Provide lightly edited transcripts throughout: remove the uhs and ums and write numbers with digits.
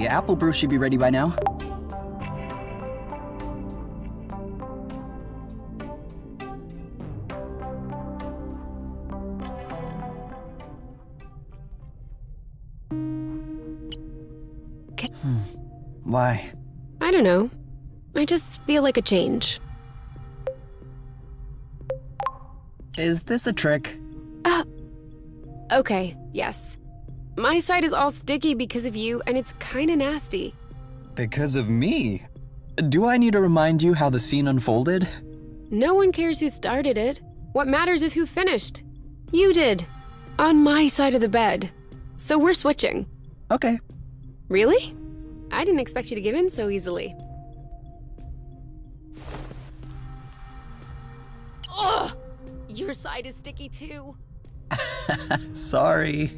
The apple brew should be ready by now. Why? I don't know. I just feel like a change. Is this a trick? Okay, yes. My side is all sticky because of you, and it's kinda nasty. Because of me? Do I need to remind you how the scene unfolded? No one cares who started it. What matters is who finished. You did. On my side of the bed. So we're switching. Okay. Really? I didn't expect you to give in so easily. Ugh! Your side is sticky too. Sorry.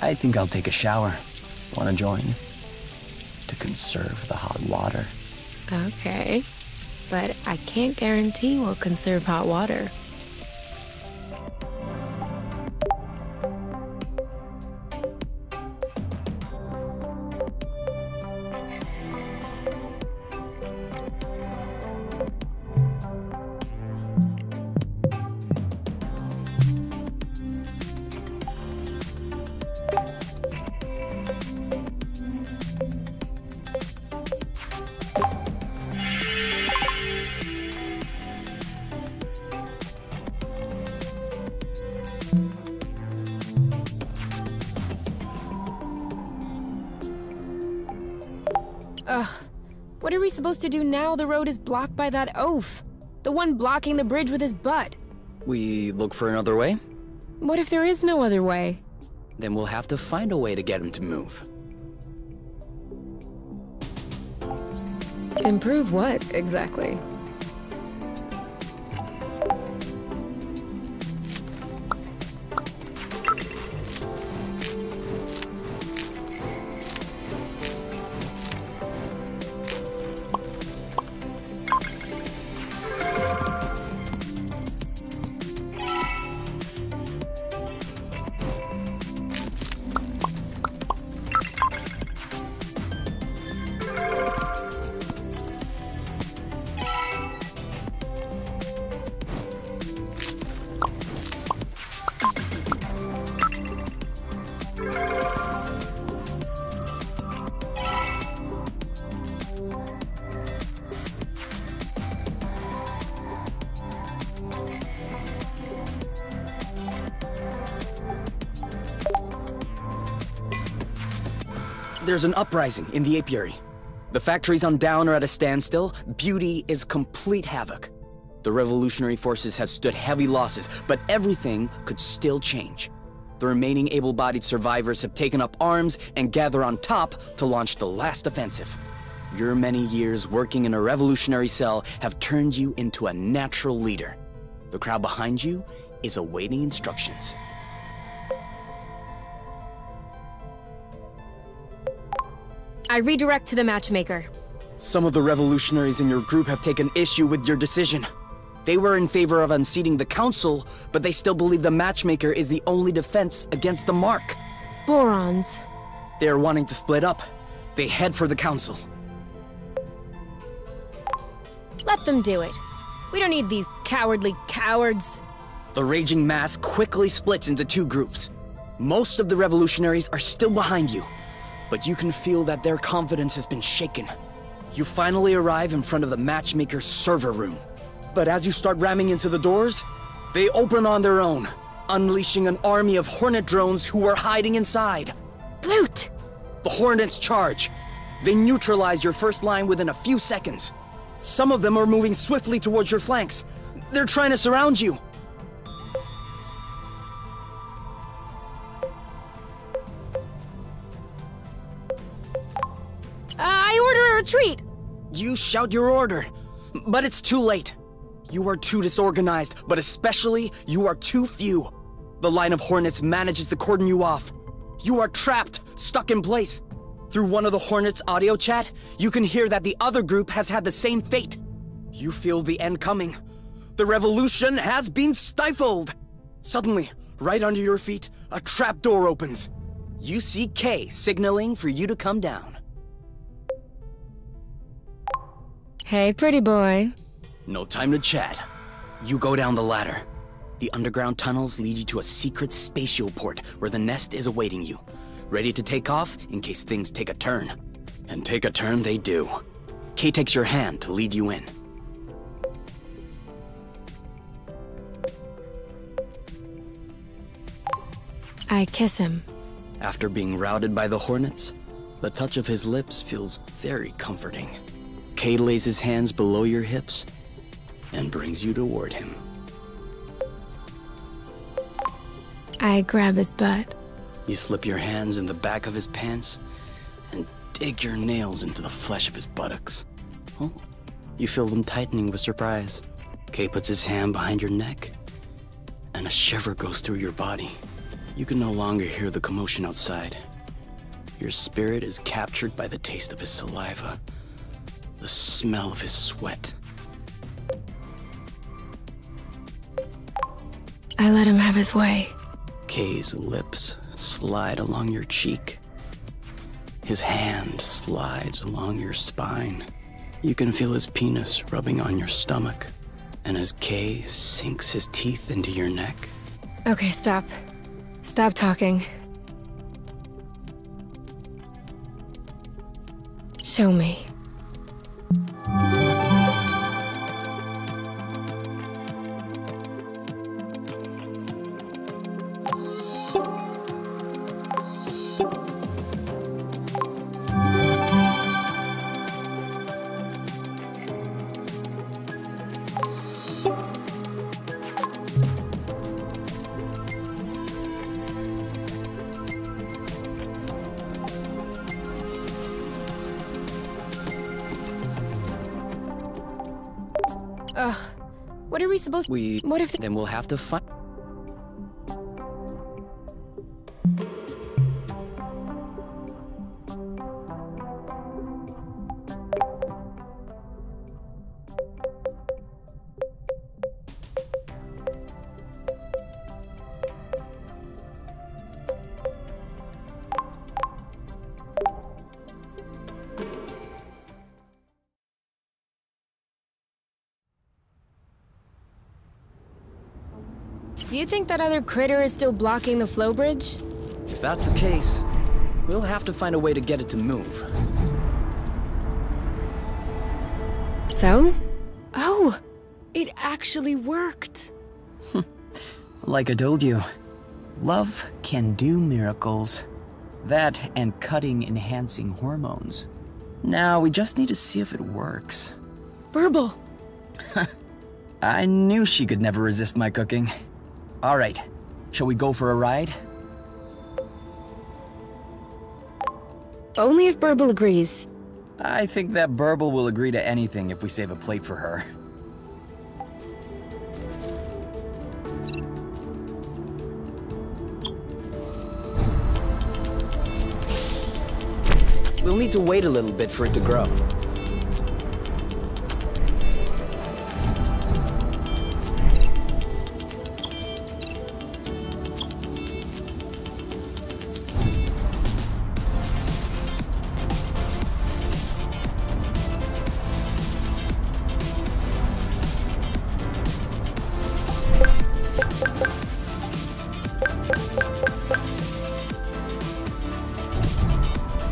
I think I'll take a shower. Wanna join? To conserve the hot water. Okay. But I can't guarantee we'll conserve hot water. Ugh. What are we supposed to do now the road is blocked by that oaf? The one blocking the bridge with his butt. We look for another way? What if there is no other way? Then we'll have to find a way to get him to move. Improve what, exactly? There's an uprising in the apiary. The factories on down are at a standstill. Beauty is complete havoc. The revolutionary forces have stood heavy losses, but everything could still change. The remaining able-bodied survivors have taken up arms and gather on top to launch the last offensive. Your many years working in a revolutionary cell have turned you into a natural leader. The crowd behind you is awaiting instructions. I redirect to the matchmaker. Some of the revolutionaries in your group have taken issue with your decision. They were in favor of unseating the council, but they still believe the matchmaker is the only defense against the mark. Borons. They are wanting to split up. They head for the council. Let them do it. We don't need these cowardly cowards. The raging mass quickly splits into two groups. Most of the revolutionaries are still behind you, but you can feel that their confidence has been shaken. You finally arrive in front of the matchmaker's server room. But as you start ramming into the doors, they open on their own, unleashing an army of Hornet drones who are hiding inside. Loot! The Hornets charge. They neutralize your first line within a few seconds. Some of them are moving swiftly towards your flanks. They're trying to surround you. I order a retreat! You shout your order, but it's too late. You are too disorganized, but especially, you are too few. The line of Hornets manages to cordon you off. You are trapped, stuck in place. Through one of the Hornets' audio chat, you can hear that the other group has had the same fate. You feel the end coming. The revolution has been stifled. Suddenly, right under your feet, a trap door opens. You see Kay signaling for you to come down. Hey, pretty boy. No time to chat. You go down the ladder. The underground tunnels lead you to a secret spatial port where the nest is awaiting you, ready to take off in case things take a turn. And take a turn they do. Kay takes your hand to lead you in. I kiss him. After being routed by the Hornets, the touch of his lips feels very comforting. Kay lays his hands below your hips and brings you toward him. I grab his butt. You slip your hands in the back of his pants and dig your nails into the flesh of his buttocks. Oh, you feel them tightening with surprise. Kay puts his hand behind your neck, and a shiver goes through your body. You can no longer hear the commotion outside. Your spirit is captured by the taste of his saliva, the smell of his sweat. I let him have his way. Kay's lips slide along your cheek. His hand slides along your spine. You can feel his penis rubbing on your stomach. And as Kay sinks his teeth into your neck... Okay, stop. Stop talking. Show me. Ugh. What are we supposed to... What if... Then we'll have to find... Do you think that other critter is still blocking the flow bridge? If that's the case, we'll have to find a way to get it to move. So? Oh! It actually worked! Like I told you, love can do miracles. That and cutting-enhancing hormones. Now, we just need to see if it works. Burble! I knew she could never resist my cooking. All right, shall we go for a ride? Only if Burble agrees. I think that Burble will agree to anything if we save a plate for her. We'll need to wait a little bit for it to grow.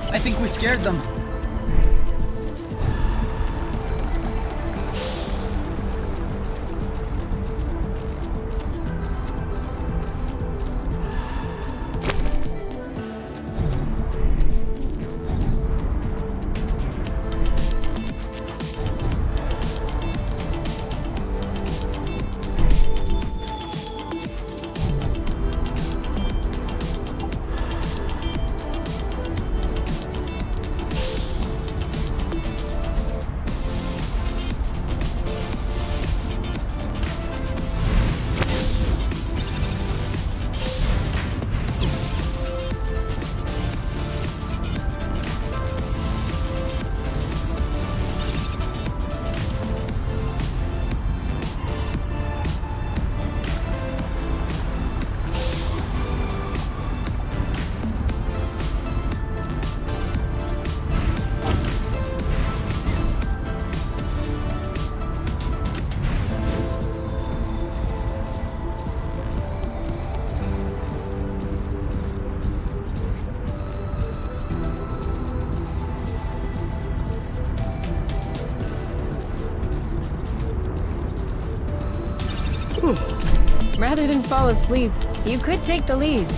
I think we scared them. Rather than fall asleep, you could take the lead.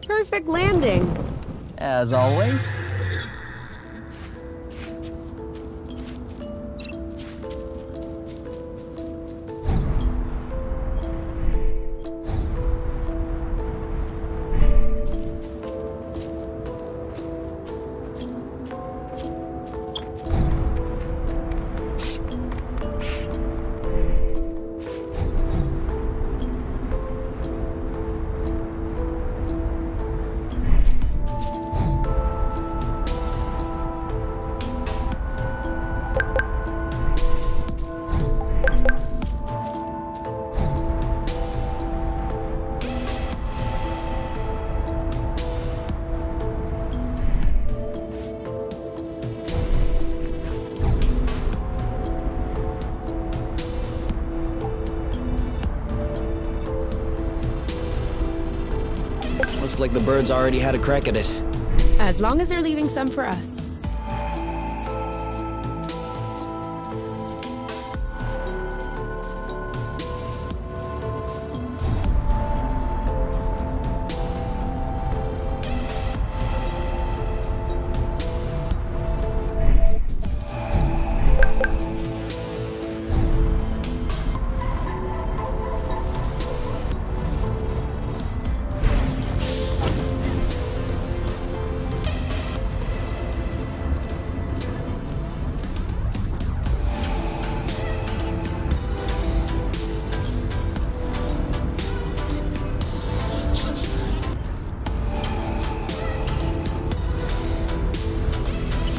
Perfect landing. As always. Looks like the birds already had a crack at it. As long as they're leaving some for us.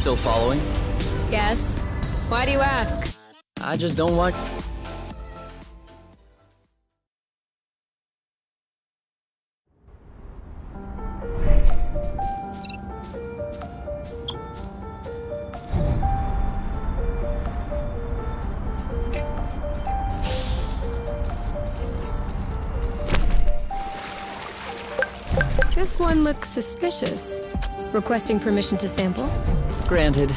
Still following? Yes. Why do you ask? I just don't want... This one looks suspicious. Requesting permission to sample? Granted.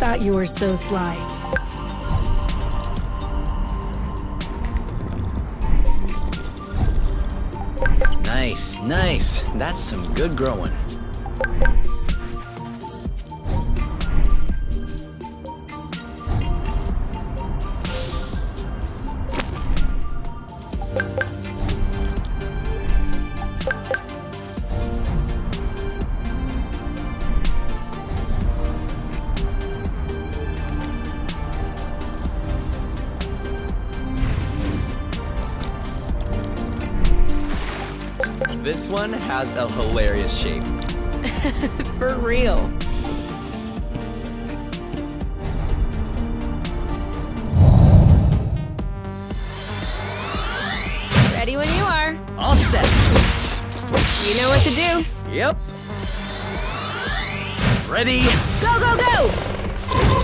thought you were so sly. Nice, nice. That's some good growing. This one has a hilarious shape. For real. Ready when you are. All set. You know what to do. Yep. Ready? Go, go, go!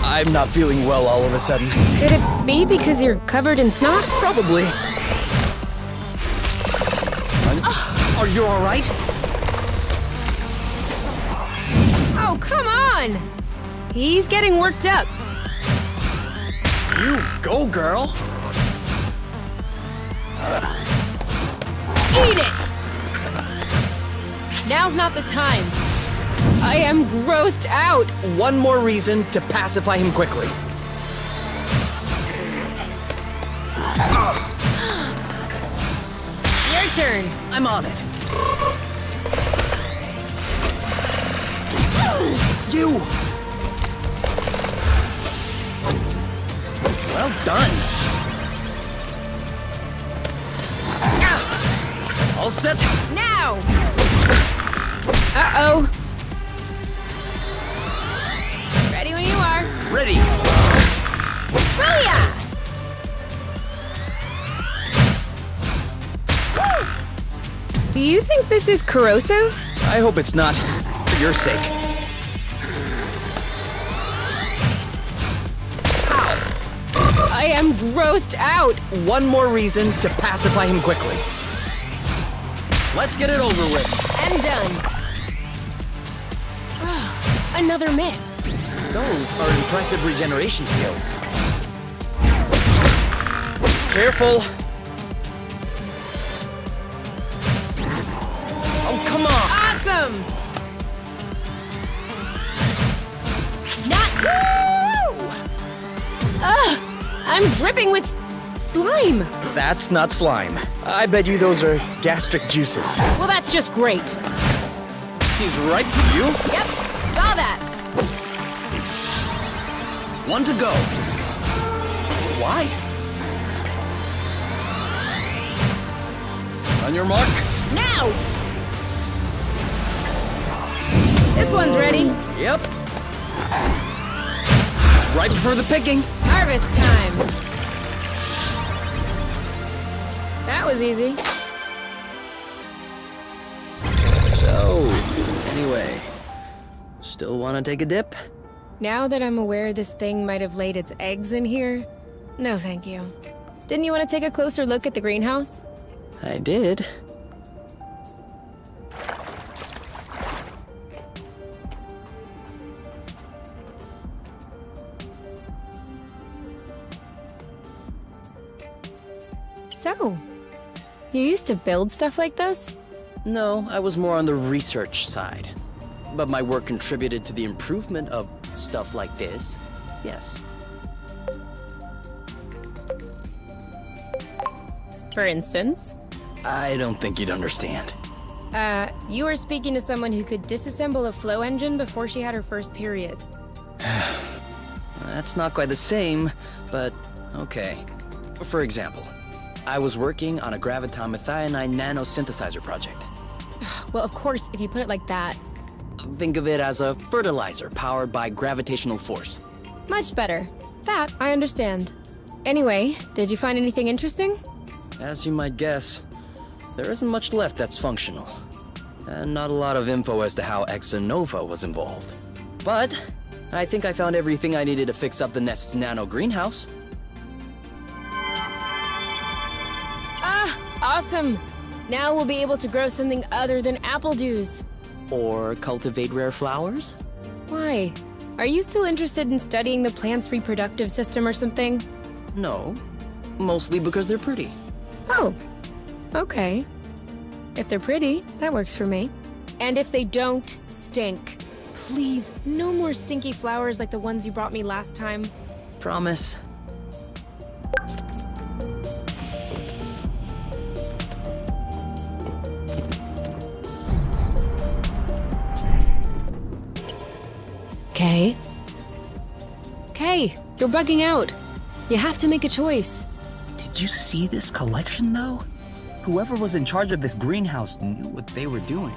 I'm not feeling well all of a sudden. Could it be because you're covered in snot? Probably. Are you all right? Oh, come on! He's getting worked up. You go, girl. Eat it! Now's not the time. I am grossed out. One more reason to pacify him quickly. Your turn. I'm on it. You! Well done. All set? Now! Uh-oh. Ready when you are. Ready. Booyah! Do you think this is corrosive? I hope it's not, for your sake. I am grossed out. One more reason to pacify him quickly. Let's get it over with. And done. Another miss. Those are impressive regeneration skills. Careful. Oh, come on. Awesome. Not. Woo! Ugh. I'm dripping with slime. That's not slime. I bet you those are gastric juices. Well, that's just great. He's right for you. Yep, saw that. One to go. Why? On your mark. Now! This one's ready. Yep. Right for the picking. Harvest time. That was easy. So, anyway, still want to take a dip? Now that I'm aware this thing might have laid its eggs in here, no thank you. Didn't you want to take a closer look at the greenhouse? I did. So, you used to build stuff like this? No, I was more on the research side. But my work contributed to the improvement of stuff like this. Yes. For instance? I don't think you'd understand. You were speaking to someone who could disassemble a flow engine before she had her first period. That's not quite the same, but okay. For example, I was working on a graviton methionine nanosynthesizer project. Well, of course, if you put it like that. Think of it as a fertilizer powered by gravitational force. Much better. That I understand. Anyway, did you find anything interesting? As you might guess, there isn't much left that's functional. And not a lot of info as to how Exonova was involved. But I think I found everything I needed to fix up the Nest's nano greenhouse. Ah, awesome! Now we'll be able to grow something other than apple dews. Or cultivate rare flowers? Why? Are you still interested in studying the plant's reproductive system or something? No, mostly because they're pretty. Oh, okay. If they're pretty, that works for me. And if they don't stink. Please, no more stinky flowers like the ones you brought me last time. Promise. Okay. Okay, you're bugging out. You have to make a choice. Did you see this collection, though? Whoever was in charge of this greenhouse knew what they were doing.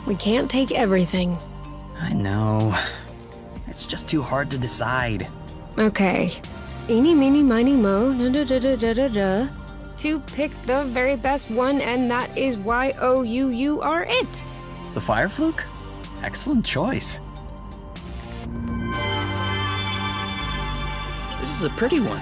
We can't take everything. I know. It's just too hard to decide. Okay. Eeny, meeny, miny, mo, da-da-da-da-da-da. To pick the very best one, and that is Y-O-U, you are it. The fire fluke? Excellent choice. This is a pretty one.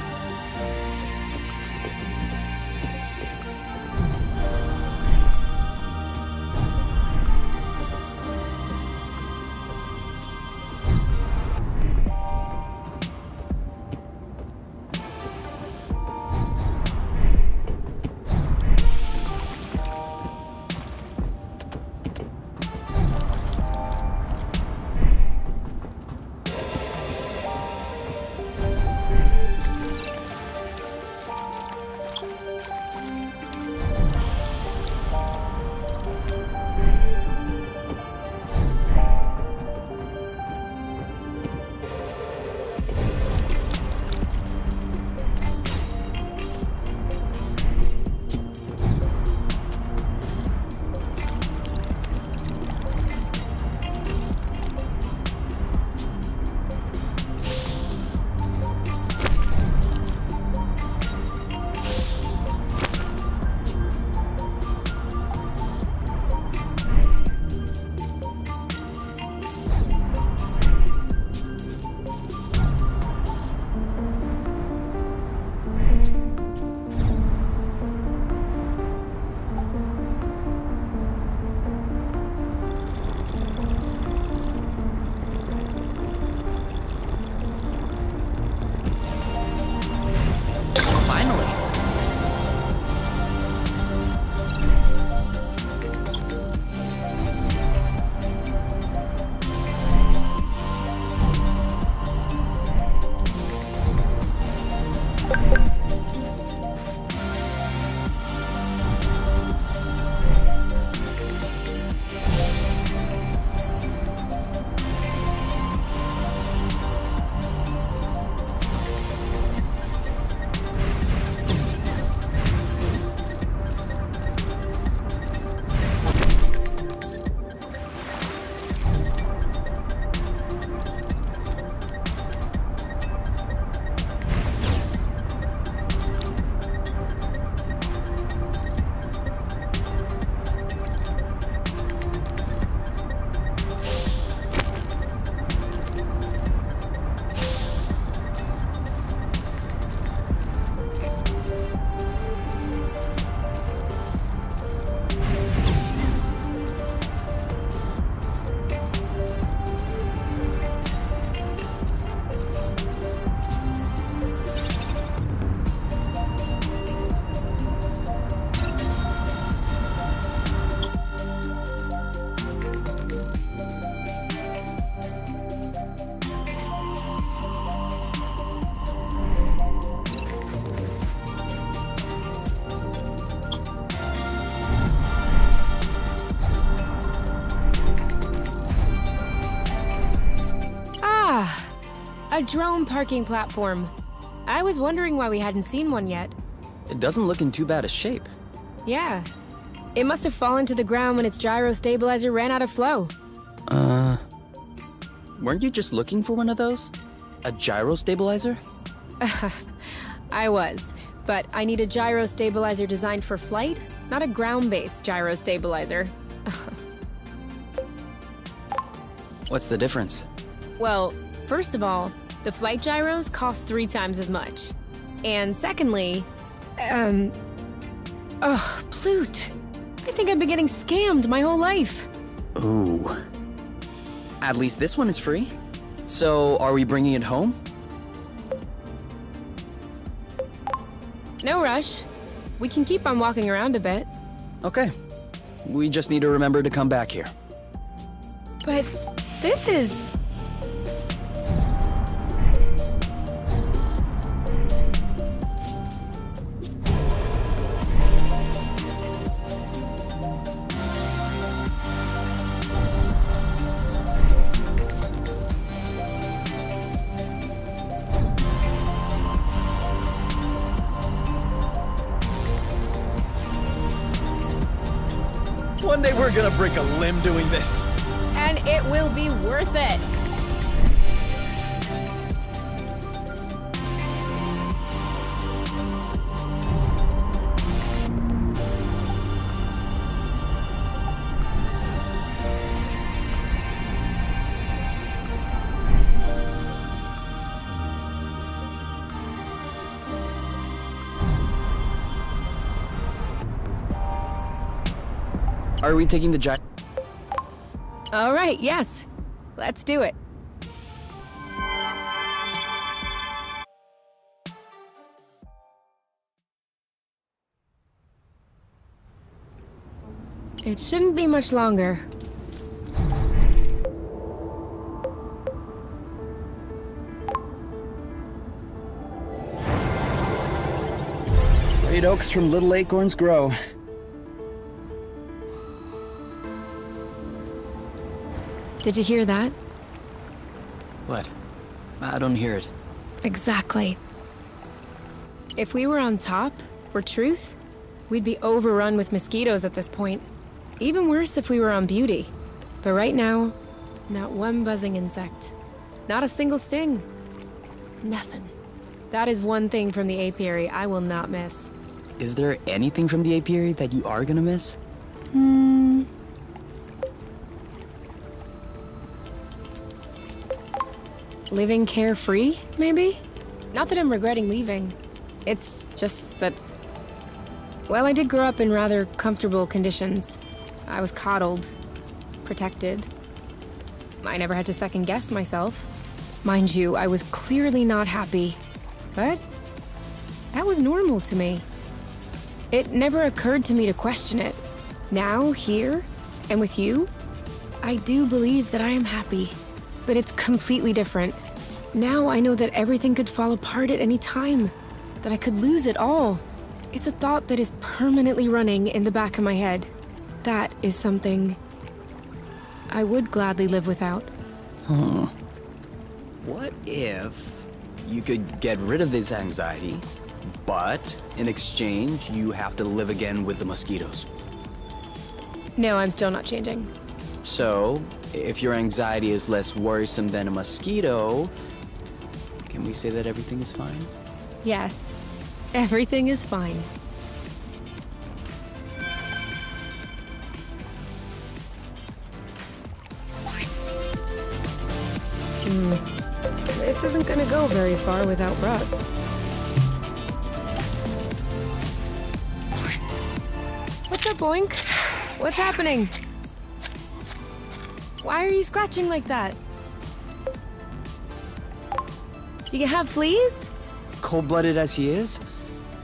A drone parking platform. I was wondering why we hadn't seen one yet. It doesn't look in too bad a shape. Yeah. It must have fallen to the ground when its gyro stabilizer ran out of flow. Weren't you just looking for one of those? A gyro stabilizer? I was, but I need a gyro stabilizer designed for flight, not a ground-based gyro stabilizer. What's the difference? Well, first of all, the flight gyros cost 3 times as much. And secondly, Plute. I think I've been getting scammed my whole life. Ooh. At least this one is free. So, are we bringing it home? No rush. We can keep on walking around a bit. Okay. We just need to remember to come back here. But this is... One day we're gonna break a limb doing this. And it will be worth it. Are we taking the giant? All right, yes. Let's do it. It shouldn't be much longer. Great oaks from little acorns grow. Did you hear that? What? I don't hear it. Exactly. If we were on top, or truth, we'd be overrun with mosquitoes at this point. Even worse if we were on beauty. But right now, not one buzzing insect. Not a single sting. Nothing. That is one thing from the apiary I will not miss. Is there anything from the apiary that you are gonna miss? Living carefree, maybe? Not that I'm regretting leaving. It's just that... Well, I did grow up in rather comfortable conditions. I was coddled, protected. I never had to second-guess myself. Mind you, I was clearly not happy. But that was normal to me. It never occurred to me to question it. Now, here, and with you, I do believe that I am happy. But it's completely different. Now I know that everything could fall apart at any time. That I could lose it all. It's a thought that is permanently running in the back of my head. That is something I would gladly live without. Huh. What if you could get rid of this anxiety, but in exchange, you have to live again with the mosquitoes? No, I'm still not changing. So, if your anxiety is less worrisome than a mosquito, can we say that everything is fine? Yes, everything is fine. This isn't gonna go very far without rust. What's up, Boink? What's happening? Why are you scratching like that? Do you have fleas? Cold-blooded as he is,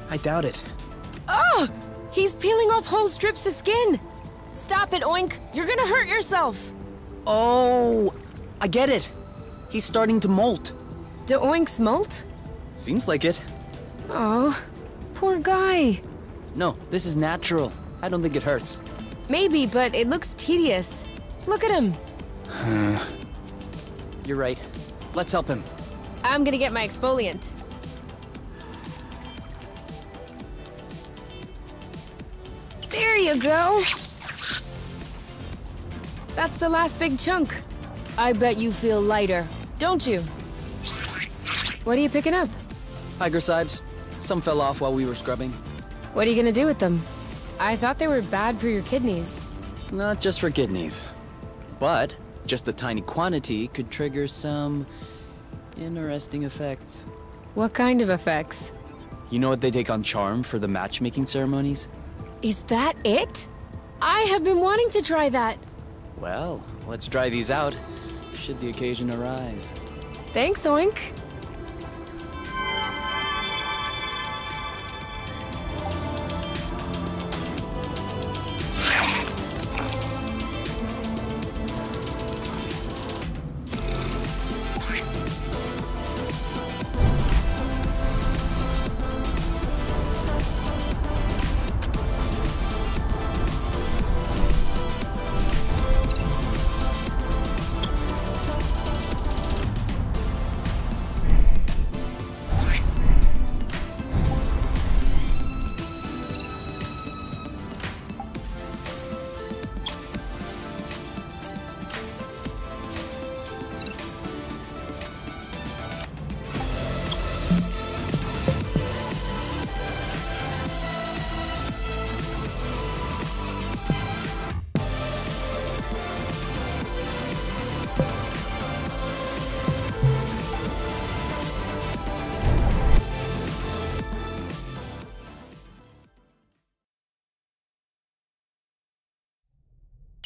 I doubt it. Oh! He's peeling off whole strips of skin! Stop it, Oink! You're gonna hurt yourself! Oh, I get it. He's starting to molt. Do Oinks molt? Seems like it. Oh, poor guy. No, this is natural. I don't think it hurts. Maybe, but it looks tedious. Look at him. You're right. Let's help him. I'm gonna get my exfoliant. There you go. That's the last big chunk. I bet you feel lighter, don't you? What are you picking up? Hygroscibes. Some fell off while we were scrubbing. What are you gonna do with them? I thought they were bad for your kidneys. Not just for kidneys. But just a tiny quantity could trigger some interesting effects. What kind of effects? You know what they take on charm for the matchmaking ceremonies? Is that it? I have been wanting to try that. Well, let's try these out, should the occasion arise. Thanks, Oink.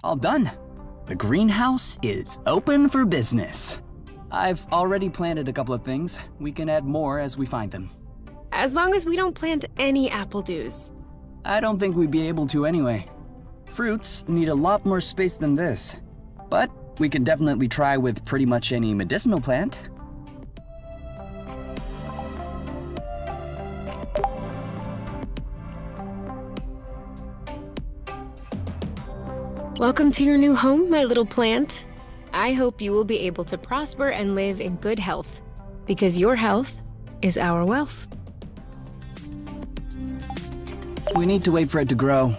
All done. The greenhouse is open for business. I've already planted a couple of things. We can add more as we find them. As long as we don't plant any apple dews. I don't think we'd be able to anyway. Fruits need a lot more space than this. But we can definitely try with pretty much any medicinal plant. Welcome to your new home, my little plant. I hope you will be able to prosper and live in good health, because your health is our wealth. We need to wait for it to grow.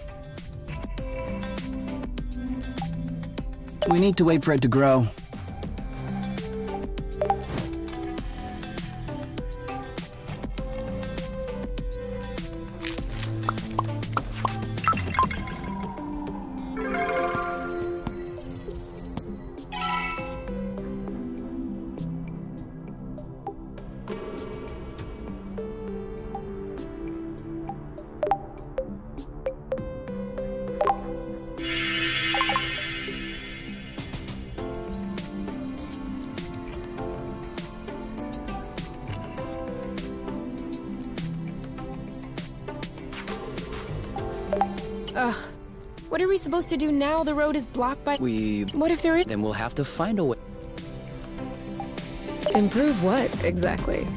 We need to wait for it to grow. Ugh. What are we supposed to do now? The road is blocked by— What if there is— Then we'll have to find a way. Improve what, exactly?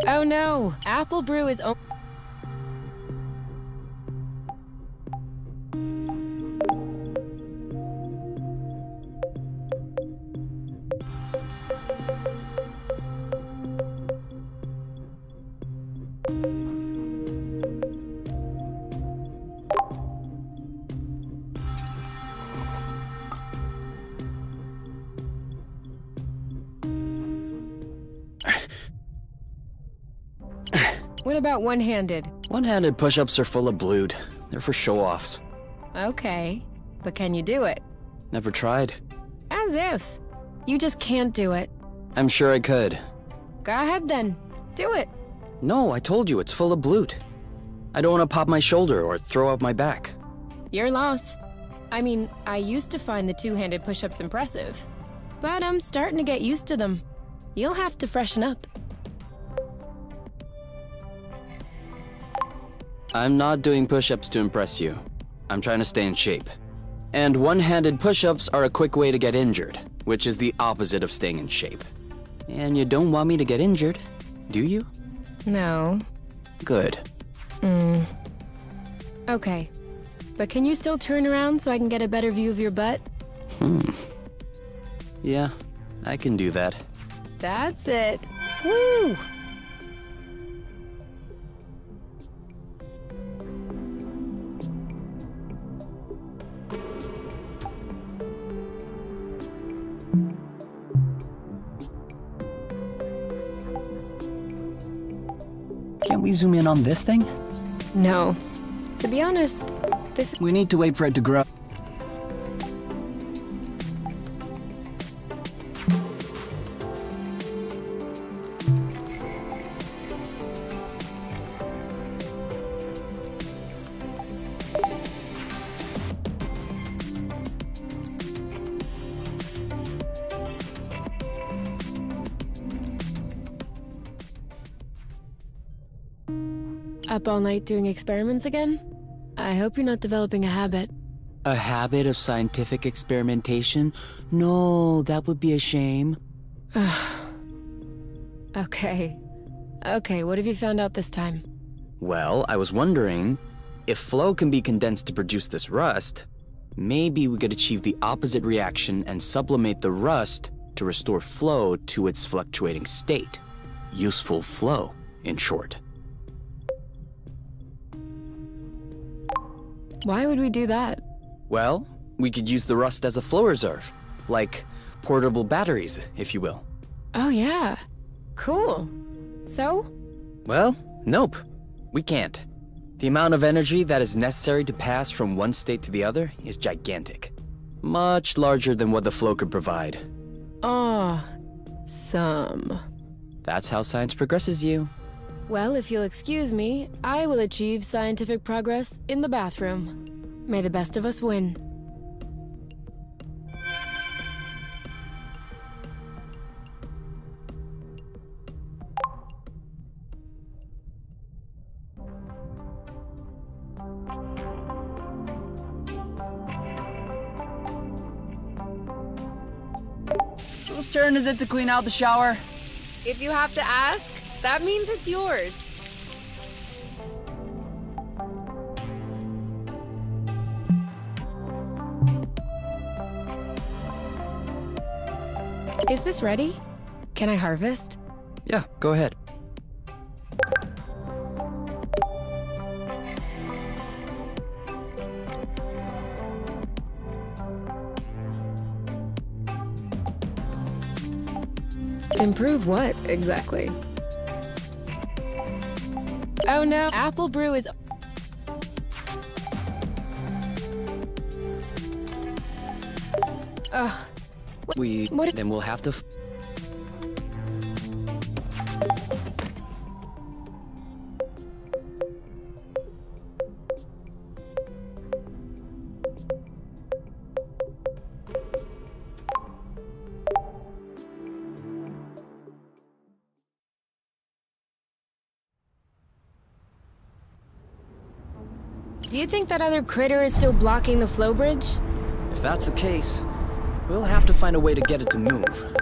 Oh no! Apple Brew is What What about one-handed? One-handed push-ups are full of blood. They're for show-offs. Okay, but can you do it? Never tried. As if. You just can't do it. I'm sure I could. Go ahead then. Do it. No, I told you, it's full of blood. I don't want to pop my shoulder or throw up my back. Your loss. I mean, I used to find the two-handed push-ups impressive, but I'm starting to get used to them. You'll have to freshen up. I'm not doing push-ups to impress you. I'm trying to stay in shape. And one-handed push-ups are a quick way to get injured, which is the opposite of staying in shape. And you don't want me to get injured, do you? No. Good. Okay. But can you still turn around so I can get a better view of your butt? Yeah, I can do that. That's it. Woo! Can't we zoom in on this thing? No. To be honest, We need to wait for it to grow. Up all night doing experiments again? I hope you're not developing a habit. A habit of scientific experimentation? No, that would be a shame. Okay. Okay, what have you found out this time? Well, I was wondering, if flow can be condensed to produce this rust, maybe we could achieve the opposite reaction and sublimate the rust to restore flow to its fluctuating state. Useful flow, in short. Why would we do that? Well, we could use the rust as a flow reserve, like portable batteries, if you will. Oh yeah. Cool. So? Well, nope. We can't. The amount of energy that is necessary to pass from one state to the other is gigantic. Much larger than what the flow could provide. Awesome. That's how science progresses you. Well, if you'll excuse me, I will achieve scientific progress in the bathroom. May the best of us win. Whose turn is it to clean out the shower? If you have to ask, that means it's yours. Is this ready? Can I harvest? Yeah, go ahead. Improve what, exactly? Oh no, apple brew is... Ugh. What? Then we'll have to... Do you think that other critter is still blocking the flow bridge? If that's the case, we'll have to find a way to get it to move.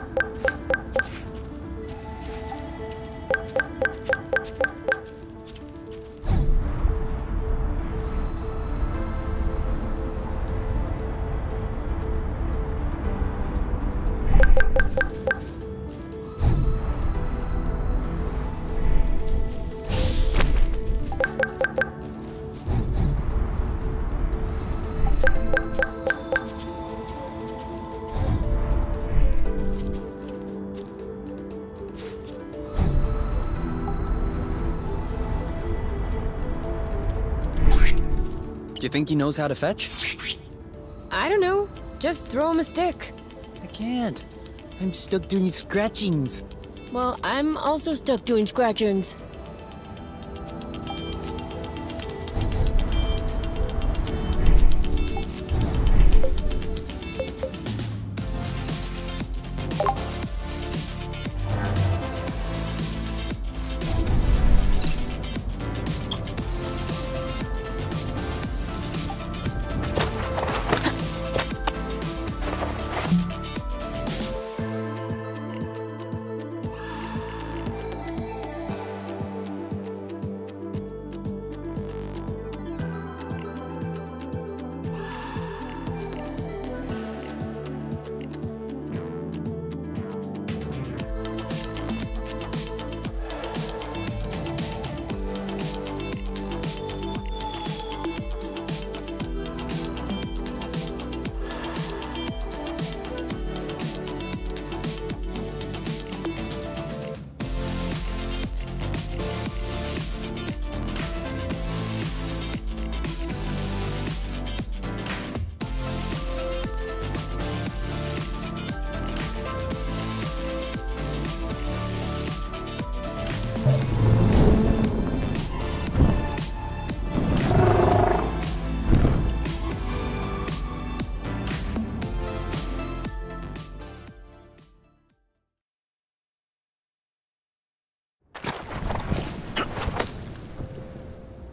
you think he knows how to fetch? I don't know. Just throw him a stick. I can't. I'm stuck doing scratchings. Well, I'm also stuck doing scratchings.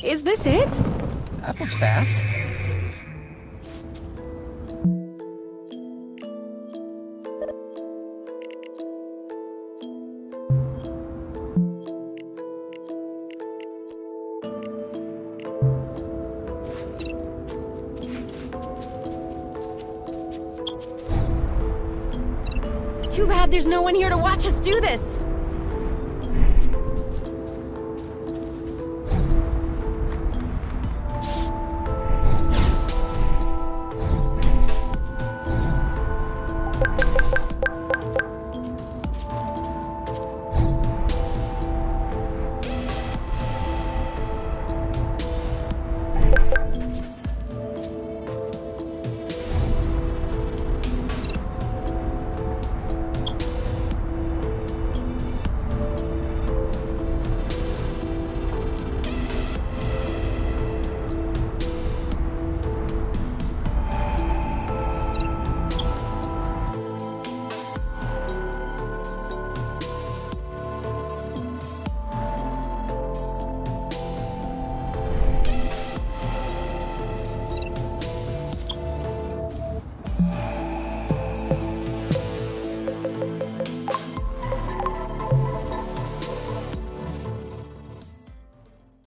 Is this it? That was fast. Too bad there's no one here to watch us do this.